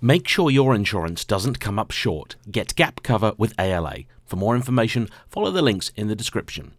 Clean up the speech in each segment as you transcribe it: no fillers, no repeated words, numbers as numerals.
Make sure your insurance doesn't come up short. Get gap cover with ALA. For more information, follow the links in the description.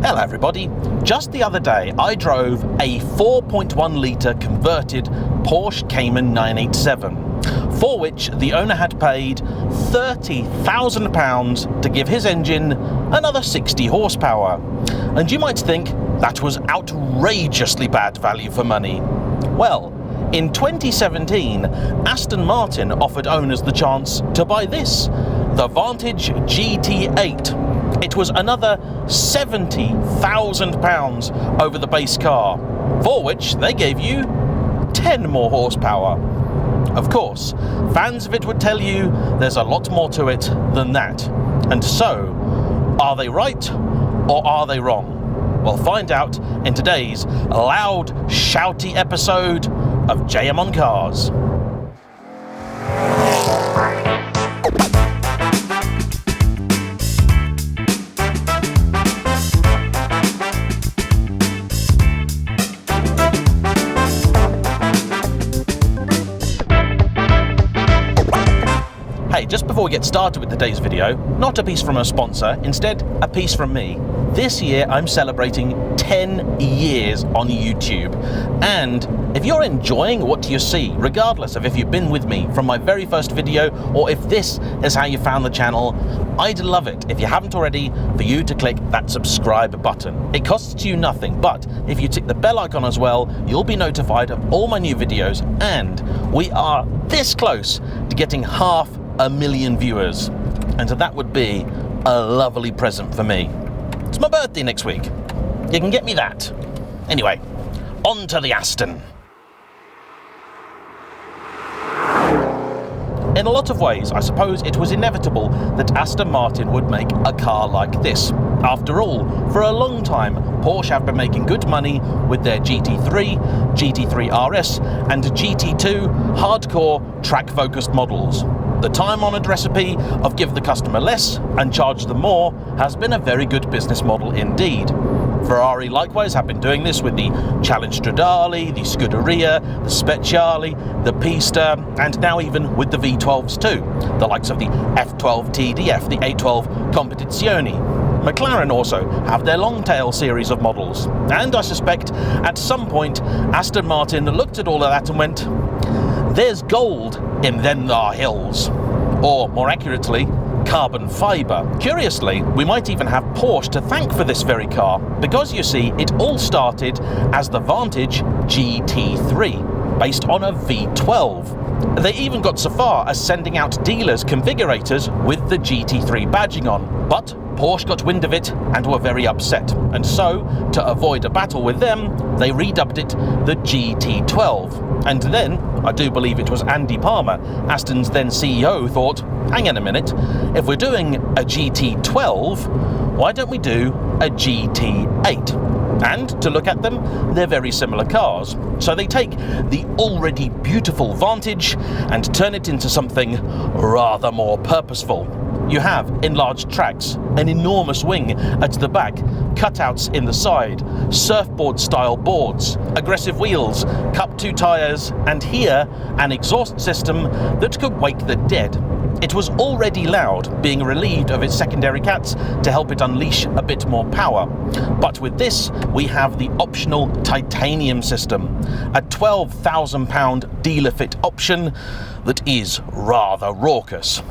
Hello everybody, just the other day I drove a 4.1 litre converted Porsche Cayman 987, for which the owner had paid £30,000 to give his engine another 60 horsepower. And you might think that was outrageously bad value for money. Well, in 2017, Aston Martin offered owners the chance to buy this, the Vantage GT8. It was another £70,000 over the base car, for which they gave you 10 more horsepower. Of course, fans of it would tell you there's a lot more to it than that. And so, are they right or are they wrong? We'll find out in today's loud, shouty episode of JayEmm on Cars. Hey, just before we get started with today's video, not a piece from a sponsor, instead a piece from me. This year I'm celebrating 10 years on YouTube, and if you're enjoying what you see, regardless of if you've been with me from my very first video or if this is how you found the channel, I'd love it, if you haven't already, for you to click that subscribe button. It costs you nothing, but if you tick the bell icon as well, you'll be notified of all my new videos, and we are this close to getting 500,000 viewers, and that would be a lovely present for me. It's my birthday next week. You can get me that. Anyway, on to the Aston. In a lot of ways, I suppose it was inevitable that Aston Martin would make a car like this. After all, for a long time, Porsche have been making good money with their GT3, GT3 RS, and GT2 hardcore track-focused models. The time-honoured recipe of give the customer less and charge them more has been a very good business model indeed. Ferrari likewise have been doing this with the Challenge Stradale, the Scuderia, the Speciale, the Pista, and now even with the V12s too, the likes of the F12 TDF, the A12 Competizione. McLaren also have their long-tail series of models, and I suspect at some point Aston Martin looked at all of that and went, there's gold in them thar hills. Or, more accurately, carbon fibre. Curiously, we might even have Porsche to thank for this very car, because you see, it all started as the Vantage GT3, based on a V12. They even got so far as sending out dealers configurators with the GT3 badging on, but Porsche got wind of it and were very upset, and so, to avoid a battle with them, they redubbed it the GT12. And then, I do believe it was Andy Palmer, Aston's then CEO, thought, hang on a minute, if we're doing a GT12, why don't we do a GT8? And, to look at them, they're very similar cars. So they take the already beautiful Vantage and turn it into something rather more purposeful. You have enlarged tracks, an enormous wing at the back, cutouts in the side, surfboard-style boards, aggressive wheels, Cup 2 tyres, and here, an exhaust system that could wake the dead. It was already loud, being relieved of its secondary cats to help it unleash a bit more power. But with this, we have the optional titanium system, a £12,000 dealer-fit option that is rather raucous.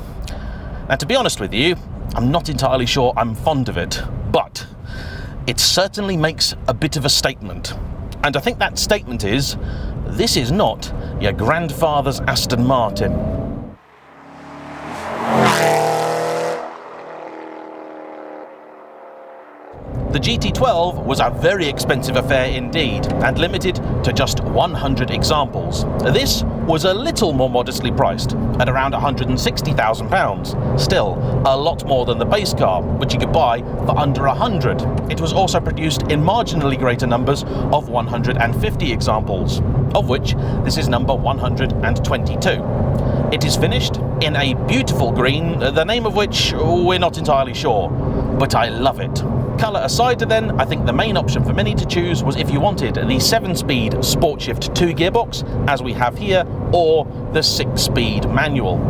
Now, to be honest with you, I'm not entirely sure I'm fond of it, but it certainly makes a bit of a statement. And I think that statement is, this is not your grandfather's Aston Martin. The GT12 was a very expensive affair indeed, and limited to just 100 examples. This was a little more modestly priced, at around £160,000. Still, a lot more than the base car, which you could buy for under 100. It was also produced in marginally greater numbers of 150 examples, of which this is number 122. It is finished in a beautiful green, the name of which we're not entirely sure, but I love it. Colour aside then, I think the main option for many to choose was if you wanted the 7-speed SportShift 2 gearbox, as we have here, or the 6-speed manual.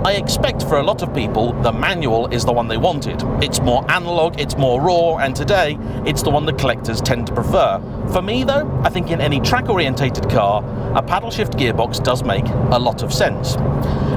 I expect for a lot of people the manual is the one they wanted. It's more analog, it's more raw, and today it's the one that collectors tend to prefer. For me though, I think in any track-orientated car, a paddle shift gearbox does make a lot of sense.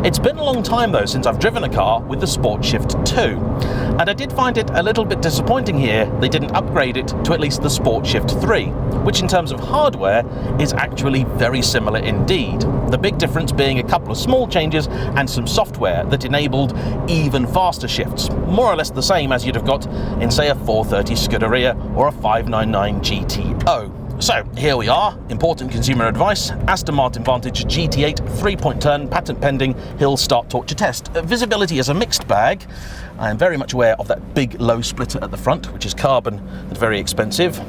It's been a long time though since I've driven a car with the SportShift 2, and I did find it a little bit disappointing here they didn't upgrade it to at least the SportShift 3, which in terms of hardware is actually very similar indeed. The big difference being a couple of small changes and some software that enabled even faster shifts, more or less the same as you'd have got in say a 430 Scuderia or a 599 GTO. So here we are, important consumer advice, Aston Martin Vantage GT8 3-point turn, patent pending, hill start torture test. Visibility is a mixed bag. I am very much aware of that big low splitter at the front, which is carbon and very expensive.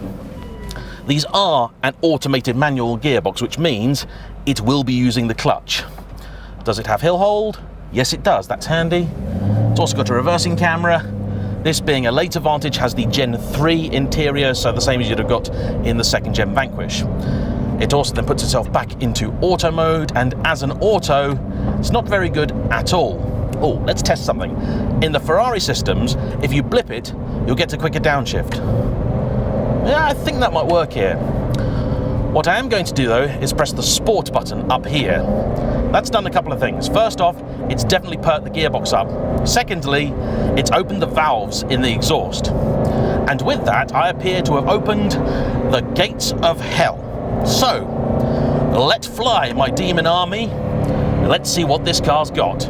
These are an automated manual gearbox, which means it will be using the clutch. Does it have hill hold? Yes it does, that's handy. It's also got a reversing camera. This being a later Vantage has the Gen 3 interior, so the same as you'd have got in the 2nd Gen Vanquish. It also then puts itself back into auto mode, and as an auto, it's not very good at all. Oh, let's test something. In the Ferrari systems, if you blip it, you'll get a quicker downshift. Yeah, I think that might work here. What I am going to do though is press the Sport button up here. That's done a couple of things. First off, it's definitely perked the gearbox up. Secondly, it's opened the valves in the exhaust. And with that, I appear to have opened the gates of hell. So, let fly, my demon army. Let's see what this car's got.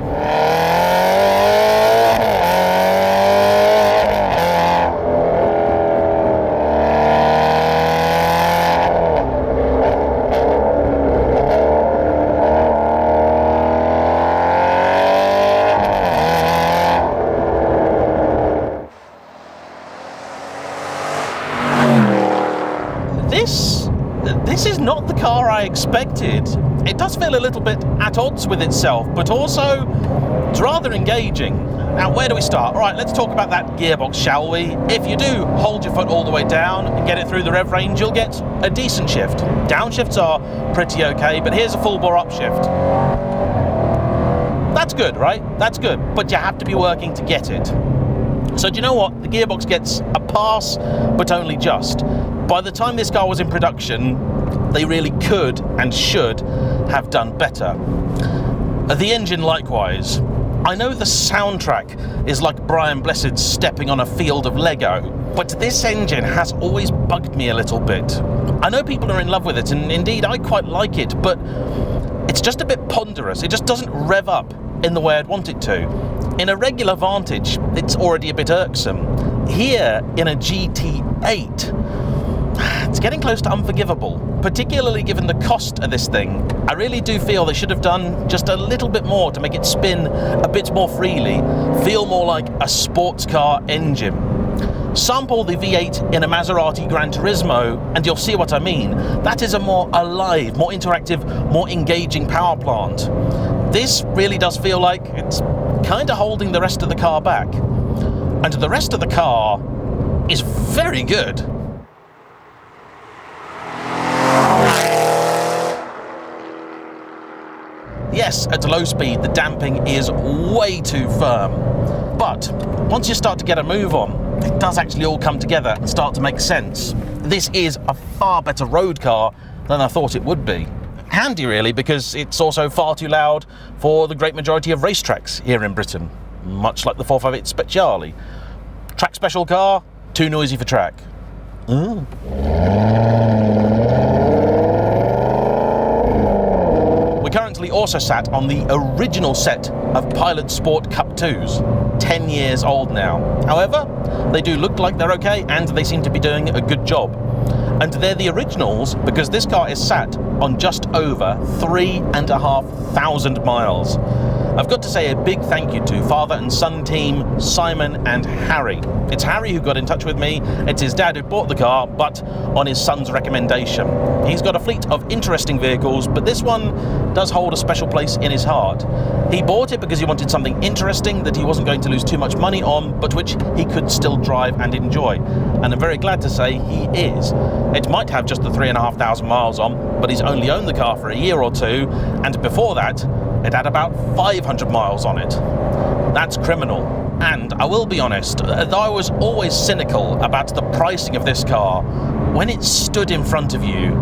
This is not the car I expected. It does feel a little bit at odds with itself, but also it's rather engaging. Now, where do we start? All right, let's talk about that gearbox, shall we? If you do hold your foot all the way down and get it through the rev range, you'll get a decent shift. Downshifts are pretty okay, but here's a full bore upshift. That's good, right? That's good, but you have to be working to get it. So do you know what? The gearbox gets a pass, but only just. By the time this car was in production, they really could and should have done better. The engine likewise. I know the soundtrack is like Brian Blessed stepping on a field of Lego, but this engine has always bugged me a little bit. I know people are in love with it, and indeed I quite like it, but it's just a bit ponderous. It just doesn't rev up in the way I'd want it to. In a regular Vantage, it's already a bit irksome. Here, in a GT8, it's getting close to unforgivable, particularly given the cost of this thing. I really do feel they should have done just a little bit more to make it spin a bit more freely, feel more like a sports car engine. Sample the V8 in a Maserati Gran Turismo and you'll see what I mean. That is a more alive, more interactive, more engaging power plant. This really does feel like it's kind of holding the rest of the car back. And the rest of the car is very good. Yes, at low speed, the damping is way too firm. But once you start to get a move on, it does actually all come together and start to make sense. This is a far better road car than I thought it would be. Handy really, because it's also far too loud for the great majority of racetracks here in Britain, much like the 458 Speciale. Track special car, too noisy for track. We currently also sat on the original set of Pilot Sport Cup 2s, 10 years old now. However, they do look like they're okay and they seem to be doing a good job. And they're the originals because this car is sat on just over 3,500 miles. I've got to say a big thank you to father and son team, Simon and Harry. It's Harry who got in touch with me. It's his dad who bought the car, but on his son's recommendation. He's got a fleet of interesting vehicles, but this one does hold a special place in his heart. He bought it because he wanted something interesting that he wasn't going to lose too much money on, but which he could still drive and enjoy. And I'm very glad to say he is. It might have just the 3,500 miles on, but he's only owned the car for a year or two, and before that, it had about 500 miles on it. That's criminal. And I will be honest, though I was always cynical about the pricing of this car, when it stood in front of you,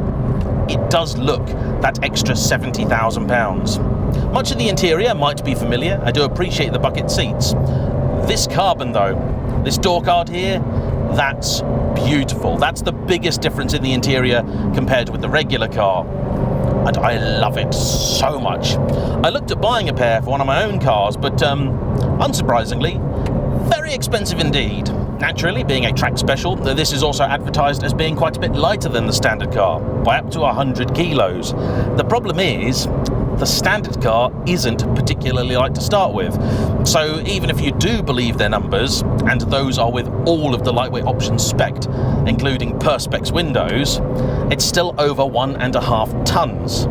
it does look that extra £70,000. Much of the interior might be familiar. I do appreciate the bucket seats. This carbon though, this door card here, that's beautiful. That's the biggest difference in the interior compared with the regular car. And I love it so much. I looked at buying a pair for one of my own cars, but unsurprisingly, very expensive indeed. Naturally, being a track special, this is also advertised as being quite a bit lighter than the standard car, by up to 100 kilos. The problem is, the standard car isn't particularly light to start with. So even if you do believe their numbers, and those are with all of the lightweight options spec'd, including Perspex windows, it's still over 1.5 tons.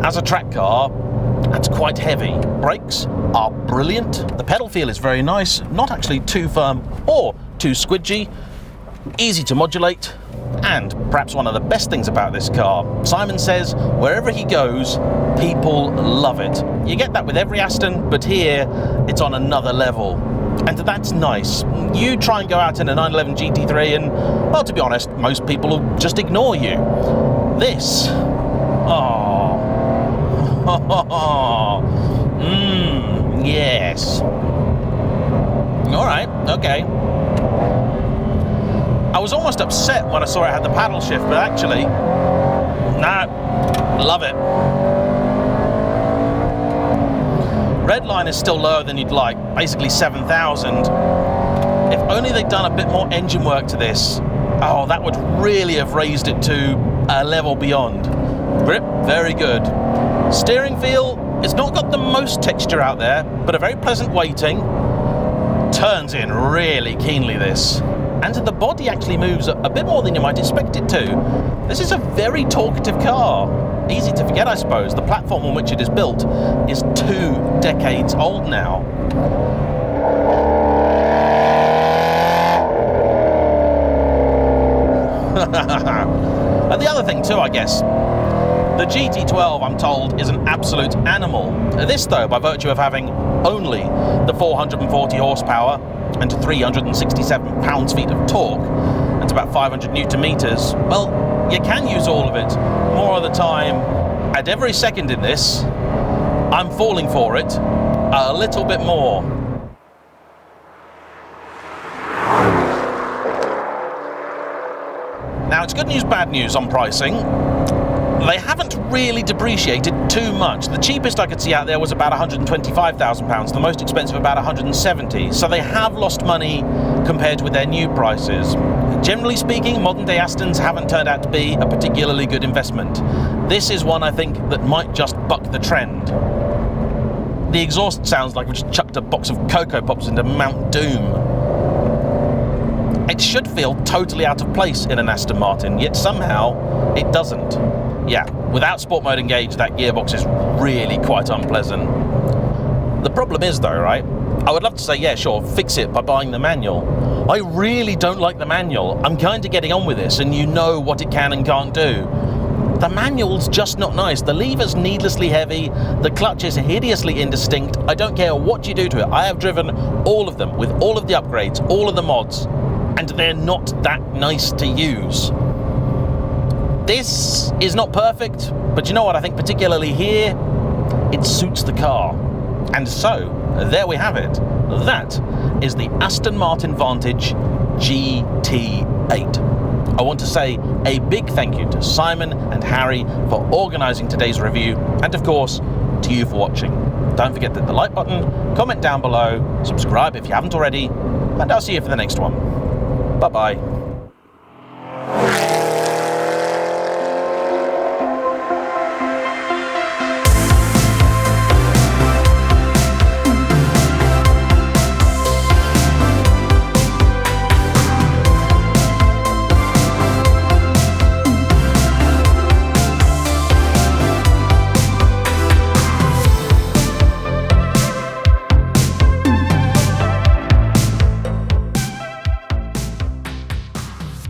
As a track car, that's quite heavy. Brakes are brilliant. The pedal feel is very nice, not actually too firm or too squidgy, easy to modulate, and perhaps one of the best things about this car, Simon says wherever he goes, people love it. You get that with every Aston, but here it's on another level. And that's nice. You try and go out in a 911 GT3 and, well, to be honest, most people will just ignore you. This, yes. All right, okay. I was almost upset when I saw it had the paddle shift, but actually, nah, love it. Redline is still lower than you'd like, basically 7,000. If only they'd done a bit more engine work to this, oh, that would really have raised it to a level beyond. Grip, very good. Steering feel, it's not got the most texture out there, but a very pleasant weighting. Turns in really keenly, this. And the body actually moves a bit more than you might expect it to. This is a very talkative car. Easy to forget, I suppose. The platform on which it is built is 2 decades old now. And the other thing too, I guess, the GT12, I'm told, is an absolute animal. This, though, by virtue of having only the 440 horsepower and 367 pounds-feet of torque, and about 500 newton meters, well, you can use all of it more of the time. At every second in this, I'm falling for it a little bit more. Now, it's good news, bad news on pricing. They haven't really depreciated too much. The cheapest I could see out there was about £125,000, the most expensive about 170. So they have lost money compared with their new prices. Generally speaking, modern day Astons haven't turned out to be a particularly good investment. This is one I think that might just buck the trend. The exhaust sounds like we just chucked a box of Cocoa Pops into Mount Doom. It should feel totally out of place in an Aston Martin, yet somehow it doesn't. Yeah, without sport mode engaged, that gearbox is really quite unpleasant. The problem is though, right, I would love to say, yeah, sure, fix it by buying the manual. I really don't like the manual. I'm kind of getting on with this, and you know what it can and can't do. The manual's just not nice. The lever's needlessly heavy, the clutch is hideously indistinct. I don't care what you do to it. I have driven all of them with all of the upgrades, all of the mods, and they're not that nice to use. This is not perfect, but you know what, I think particularly here, it suits the car. And so, there we have it. That is the Aston Martin Vantage GT8. I want to say a big thank you to Simon and Harry for organising today's review, and of course, to you for watching. Don't forget to hit the like button, comment down below, subscribe if you haven't already, and I'll see you for the next one. Bye-bye.